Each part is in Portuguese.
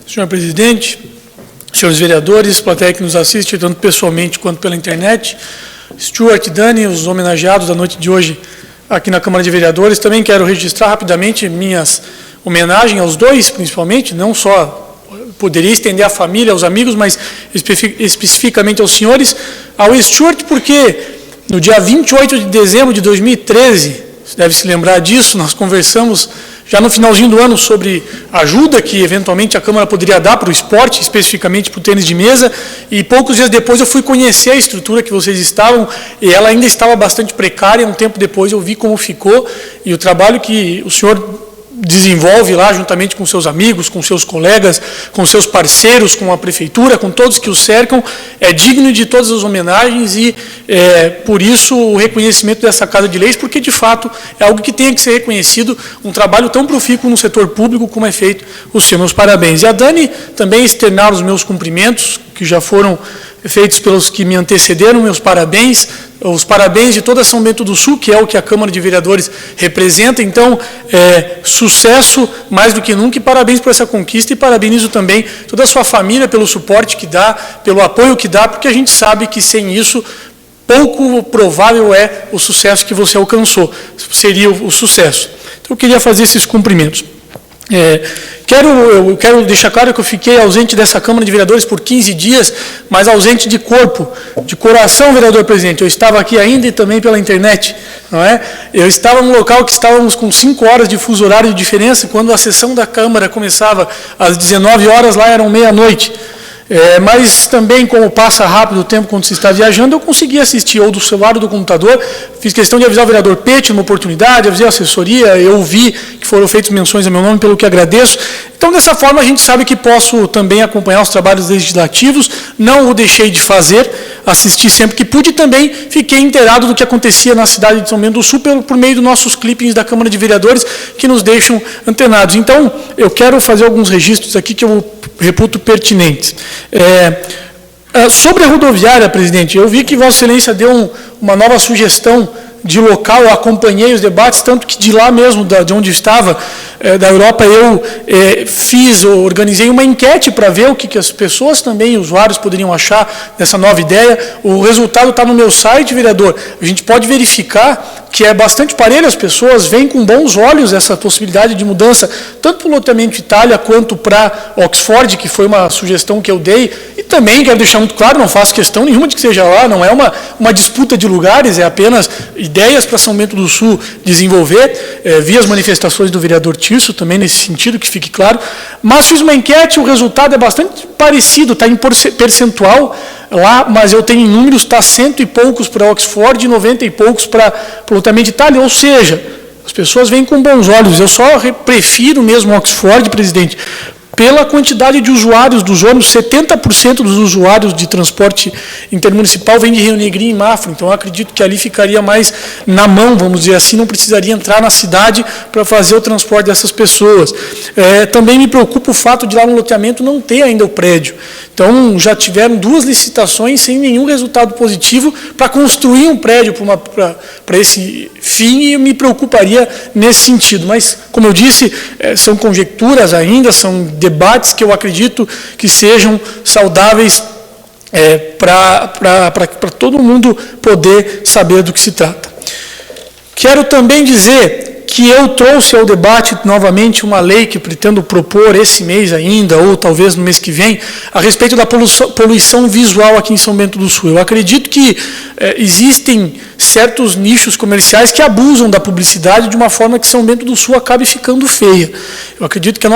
Senhor presidente, senhores vereadores, plateia que nos assiste, tanto pessoalmente quanto pela internet, Stuart, Dani, os homenageados da noite de hoje aqui na Câmara de Vereadores, também quero registrar rapidamente minhas homenagens aos dois, principalmente, não só poderia estender à família, aos amigos, mas especificamente aos senhores, ao Stuart, porque no dia 28 de dezembro de 2013, você deve se lembrar disso, nós conversamos já no finalzinho do ano sobre a ajuda que eventualmente a Câmara poderia dar para o esporte, especificamente para o tênis de mesa, e poucos dias depois eu fui conhecer a estrutura que vocês estavam, e ela ainda estava bastante precária. Um tempo depois eu vi como ficou, e o trabalho que o senhor desenvolve lá, juntamente com seus amigos, com seus colegas, com seus parceiros, com a prefeitura, com todos que o cercam, é digno de todas as homenagens e, por isso, o reconhecimento dessa Casa de Leis, porque, de fato, é algo que tem que ser reconhecido, um trabalho tão profícuo no setor público como é feito o seu. Meus parabéns. E a Dani também externar os meus cumprimentos, que já foram feitos pelos que me antecederam, meus parabéns, os parabéns de toda São Bento do Sul, que é o que a Câmara de Vereadores representa. Então, sucesso mais do que nunca, e parabéns por essa conquista, e parabenizo também toda a sua família pelo suporte que dá, pelo apoio que dá, porque a gente sabe que sem isso, pouco provável é o sucesso que você alcançou, seria o sucesso. Então, eu queria fazer esses cumprimentos. Eu quero deixar claro que eu fiquei ausente dessa Câmara de Vereadores por 15 dias, mas ausente de corpo, de coração, vereador presidente. Eu estava aqui ainda e também pela internet, não é? Eu estava num local que estávamos com 5 horas de fuso horário de diferença, quando a sessão da Câmara começava às 19 horas, lá eram meia-noite. Mas também, como passa rápido o tempo quando se está viajando, eu consegui assistir ou do celular ou do computador. Fiz questão de avisar o vereador Pete numa oportunidade, avisei a assessoria, eu vi que foram feitas menções a meu nome, pelo que agradeço. Então, dessa forma, a gente sabe que posso também acompanhar os trabalhos legislativos, não o deixei de fazer, assisti sempre que pude, e também fiquei inteirado do que acontecia na cidade de São Bento do Sul por meio dos nossos clippings da Câmara de Vereadores, que nos deixam antenados. Então, eu quero fazer alguns registros aqui que eu reputo pertinentes. Sobre a rodoviária, presidente, eu vi que Vossa Excelência deu uma nova sugestão de local, eu acompanhei os debates, tanto que de lá mesmo, de onde estava, da Europa, eu organizei uma enquete para ver o que as pessoas também, usuários, poderiam achar dessa nova ideia. O resultado está no meu site, vereador. A gente pode verificar que é bastante parelho, as pessoas veem com bons olhos essa possibilidade de mudança, tanto para o loteamento Itália, quanto para Oxford, que foi uma sugestão que eu dei, e também quero deixar muito claro, não faço questão nenhuma de que seja lá, não é uma disputa de lugares, é apenas ideias para São Bento do Sul desenvolver. Vi as manifestações do vereador Tirso, também nesse sentido, que fique claro, mas fiz uma enquete, o resultado é bastante parecido, está em percentual lá, mas eu tenho em números, está 100 e poucos para Oxford e 90 e poucos para o loteamento Itália, ou seja, as pessoas veem com bons olhos. Eu só prefiro mesmo Oxford, presidente, pela quantidade de usuários dos ônibus. 70% dos usuários de transporte intermunicipal vêm de Rio Negrinho e Mafra, então eu acredito que ali ficaria mais na mão, vamos dizer assim, não precisaria entrar na cidade para fazer o transporte dessas pessoas. Também me preocupa o fato de lá no loteamento não ter ainda o prédio. Então, já tiveram 2 licitações sem nenhum resultado positivo para construir um prédio para esse fim, e me preocuparia nesse sentido. Mas, como eu disse, são conjecturas ainda, são debates que eu acredito que sejam saudáveis para todo mundo poder saber do que se trata. Quero também dizer que eu trouxe ao debate novamente uma lei que pretendo propor esse mês ainda, ou talvez no mês que vem, a respeito da poluição visual aqui em São Bento do Sul. Eu acredito que existem certos nichos comerciais que abusam da publicidade de uma forma que São Bento do Sul acabe ficando feia. Eu acredito que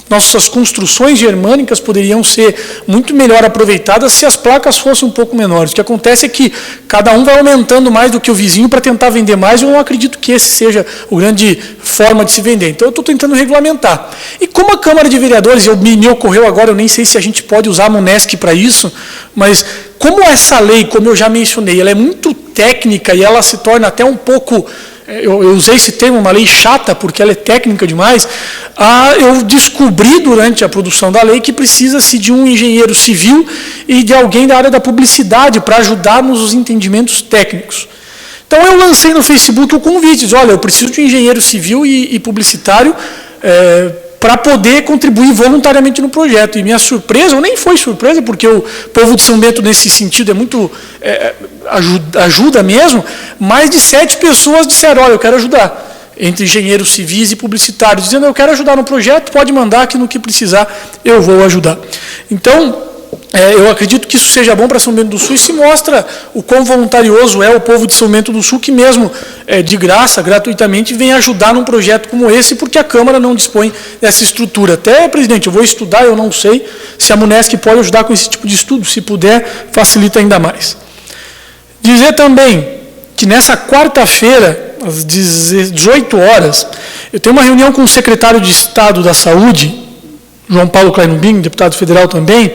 nossas construções germânicas poderiam ser muito melhor aproveitadas se as placas fossem um pouco menores. O que acontece é que cada um vai aumentando mais do que o vizinho para tentar vender mais, e eu não acredito que esse seja a grande forma de se vender. Então, eu estou tentando regulamentar. E como a Câmara de Vereadores, me ocorreu agora, eu nem sei se a gente pode usar a Monesc para isso, mas como essa lei, como eu já mencionei, ela é muito técnica e ela se torna até um pouco... Eu usei esse termo, uma lei chata, porque ela é técnica demais. Eu descobri durante a produção da lei que precisa-se de um engenheiro civil e de alguém da área da publicidade para ajudar nos entendimentos técnicos. Então, eu lancei no Facebook o convite, olha, eu preciso de um engenheiro civil e publicitário para poder contribuir voluntariamente no projeto. E minha surpresa, ou nem foi surpresa, porque o povo de São Bento, nesse sentido, é muito ajuda mesmo, mais de 7 pessoas disseram, olha, eu quero ajudar, entre engenheiros civis e publicitários, dizendo, eu quero ajudar no projeto, pode mandar que no que precisar eu vou ajudar. Então, eu acredito que isso seja bom para São Bento do Sul e se mostra o quão voluntarioso é o povo de São Bento do Sul, que mesmo de graça, gratuitamente, vem ajudar num projeto como esse, porque a Câmara não dispõe dessa estrutura. Até, presidente, eu vou estudar, eu não sei se a Munesc pode ajudar com esse tipo de estudo, se puder, facilita ainda mais. Dizer também que nessa quarta-feira, às 18 horas, eu tenho uma reunião com o secretário de Estado da Saúde, João Paulo Kleinubin, deputado federal também,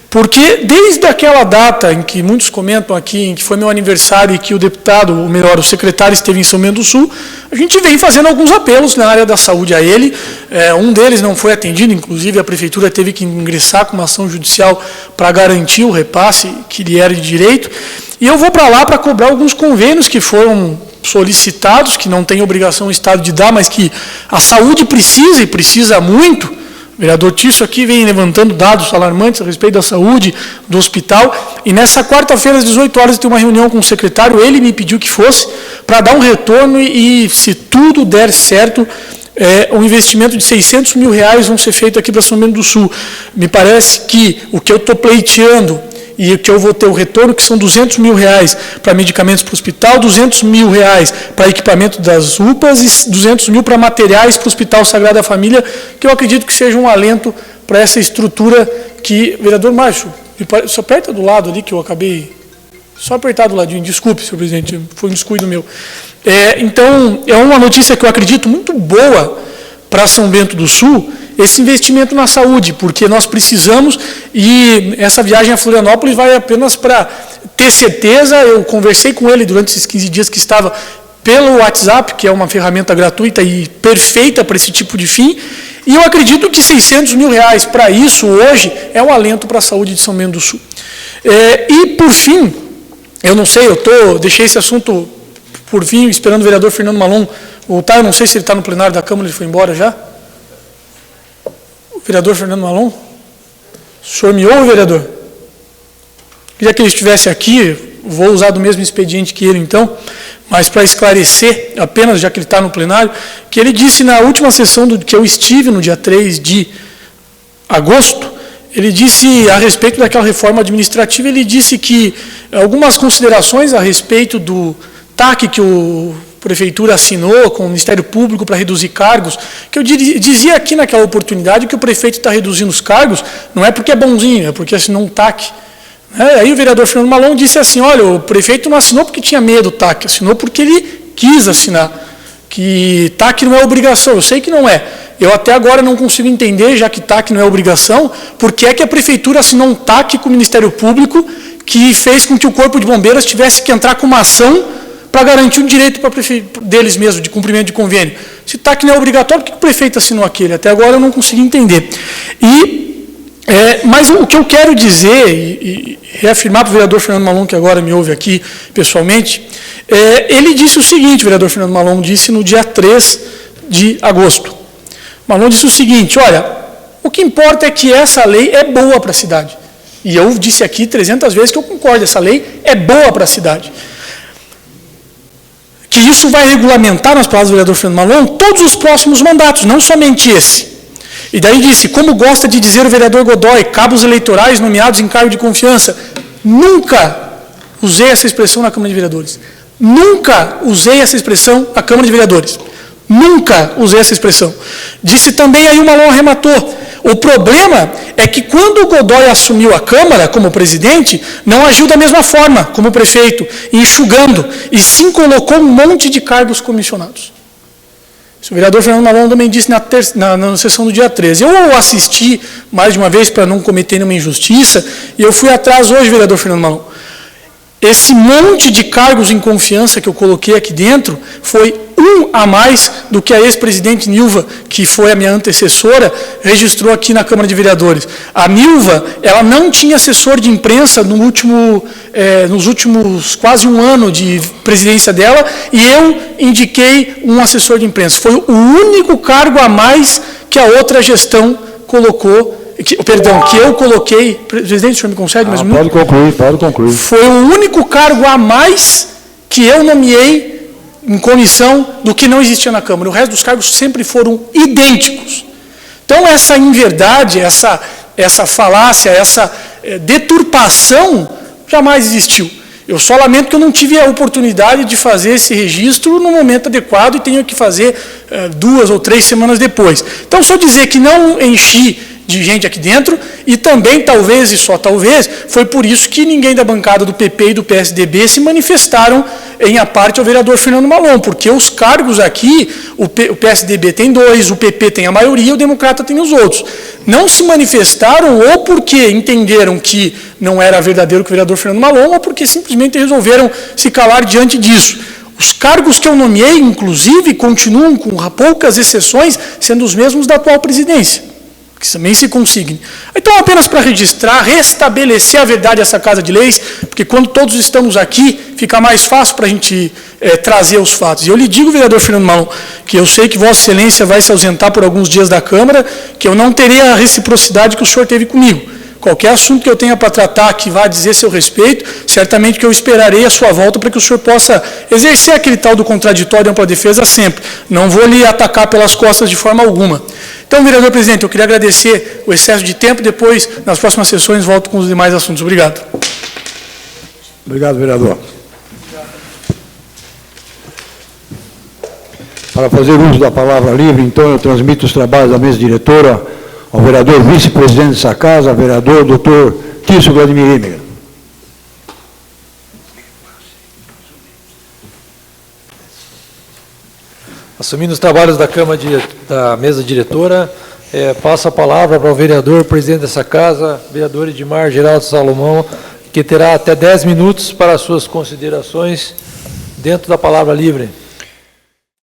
porque desde aquela data em que muitos comentam aqui, em que foi meu aniversário e que o deputado, ou melhor, o secretário esteve em São Bento do Sul, a gente vem fazendo alguns apelos na área da saúde a ele. Um deles não foi atendido, inclusive a prefeitura teve que ingressar com uma ação judicial para garantir o repasse que lhe era de direito. E eu vou para lá para cobrar alguns convênios que foram solicitados, que não tem obrigação o Estado de dar, mas que a saúde precisa e precisa muito. O vereador Tício aqui vem levantando dados alarmantes a respeito da saúde, do hospital, e nessa quarta-feira, às 18 horas, eu tenho uma reunião com o secretário, ele me pediu que fosse, para dar um retorno e, se tudo der certo, um investimento de R$600 mil vão ser feito aqui para São Bento do Sul. Me parece que o que eu estou pleiteando e o que eu vou ter o retorno, que são R$200 mil para medicamentos para o hospital, R$200 mil para equipamento das UPAs e R$200 mil para materiais para o Hospital Sagrada Família, que eu acredito que seja um alento para essa estrutura que... Vereador Márcio, só aperta do lado ali que eu acabei... Só apertar do ladinho, desculpe, senhor presidente, foi um descuido meu. Então, é uma notícia que eu acredito muito boa para São Bento do Sul, esse investimento na saúde, porque nós precisamos, e essa viagem a Florianópolis vai apenas para ter certeza. Eu conversei com ele durante esses 15 dias que estava pelo WhatsApp, que é uma ferramenta gratuita e perfeita para esse tipo de fim, e eu acredito que R$600 mil para isso hoje é um alento para a saúde de São Bento do Sul. E por fim, eu não sei, deixei esse assunto por fim, esperando o vereador Fernando Malon voltar, eu não sei se ele está no plenário da Câmara, ele foi embora já. Vereador Fernando Malon? O senhor me ouve, vereador? Queria que ele estivesse aqui, vou usar do mesmo expediente que ele, então, mas para esclarecer, apenas, já que ele está no plenário, que ele disse na última sessão que eu estive, no dia 3 de agosto, ele disse, a respeito daquela reforma administrativa, ele disse que algumas considerações a respeito do TAC que a Prefeitura assinou com o Ministério Público para reduzir cargos, que eu dizia aqui naquela oportunidade que o prefeito está reduzindo os cargos, não é porque é bonzinho, é porque assinou um TAC. Aí o vereador Fernando Malon disse assim, olha, o prefeito não assinou porque tinha medo do TAC, assinou porque ele quis assinar, que TAC não é obrigação, eu sei que não é. Eu até agora não consigo entender, já que TAC não é obrigação, por que é que a Prefeitura assinou um TAC com o Ministério Público que fez com que o Corpo de Bombeiros tivesse que entrar com uma ação para garantir o direito deles mesmos, de cumprimento de convênio. Se TAC não é obrigatório, por que o prefeito assinou aquele? Até agora eu não consegui entender. Mas o que eu quero dizer, e reafirmar para o vereador Fernando Malon, que agora me ouve aqui pessoalmente, ele disse o seguinte, o vereador Fernando Malon disse no dia 3 de agosto. Malon disse o seguinte, olha, o que importa é que essa lei é boa para a cidade. E eu disse aqui 300 vezes que eu concordo, essa lei é boa para a cidade. Que isso vai regulamentar, nas palavras do vereador Fernando Malon, todos os próximos mandatos, não somente esse. E daí disse, como gosta de dizer o vereador Godoy, cabos eleitorais nomeados em cargo de confiança, nunca usei essa expressão na Câmara de Vereadores. Nunca usei essa expressão na Câmara de Vereadores. Nunca usei essa expressão. Disse também, aí o Malon arrematou, o problema é que quando o Godoy assumiu a Câmara como presidente, não agiu da mesma forma como prefeito, enxugando, e sim colocou um monte de cargos comissionados. O vereador Fernando Malon também disse na sessão do dia 13. Eu assisti mais de uma vez para não cometer nenhuma injustiça, e eu fui atrás hoje, vereador Fernando Malon. Esse monte de cargos em confiança que eu coloquei aqui dentro foi um a mais do que a ex-presidente Nilva, que foi a minha antecessora, registrou aqui na Câmara de Vereadores. A Nilva, ela não tinha assessor de imprensa nos últimos quase um ano de presidência dela, e eu indiquei um assessor de imprensa. Foi o único cargo a mais que a outra gestão colocou, que eu coloquei, presidente, o senhor me concede mais um minuto? Pode concluir. Foi o único cargo a mais que eu nomeei em comissão do que não existia na Câmara. O resto dos cargos sempre foram idênticos. Então, essa inverdade, essa falácia, essa deturpação jamais existiu. Eu só lamento que eu não tive a oportunidade de fazer esse registro no momento adequado e tenho que fazer 2 ou 3 semanas depois. Então, só dizer que não enchi de gente aqui dentro, e também, talvez, e só talvez, foi por isso que ninguém da bancada do PP e do PSDB se manifestaram em a parte ao vereador Fernando Malon, porque os cargos aqui, o PSDB tem 2, o PP tem a maioria, o Democrata tem os outros. Não se manifestaram ou porque entenderam que não era verdadeiro que o vereador Fernando Malon, ou porque simplesmente resolveram se calar diante disso. Os cargos que eu nomeei, inclusive, continuam, com poucas exceções, sendo os mesmos da atual presidência, que também se consigne. Então, apenas para registrar, restabelecer a verdade dessa Casa de Leis, porque quando todos estamos aqui, fica mais fácil para a gente trazer os fatos. E eu lhe digo, vereador Fernando Malon, que eu sei que Vossa Excelência vai se ausentar por alguns dias da Câmara, que eu não terei a reciprocidade que o senhor teve comigo. Qualquer assunto que eu tenha para tratar que vá dizer seu respeito, certamente que eu esperarei a sua volta para que o senhor possa exercer aquele tal do contraditório e ampla defesa sempre. Não vou lhe atacar pelas costas de forma alguma. Então, vereador presidente, eu queria agradecer o excesso de tempo, depois, nas próximas sessões, volto com os demais assuntos. Obrigado. Obrigado, vereador. Para fazer uso da palavra livre, então, eu transmito os trabalhos da mesa diretora ao vereador vice-presidente dessa casa, vereador doutor Tício Vladimir Imer. Assumindo os trabalhos da Câmara da mesa diretora, passo a palavra para o vereador presidente dessa casa, vereador Edmar Geraldo Salomão, que terá até 10 minutos para as suas considerações dentro da palavra livre.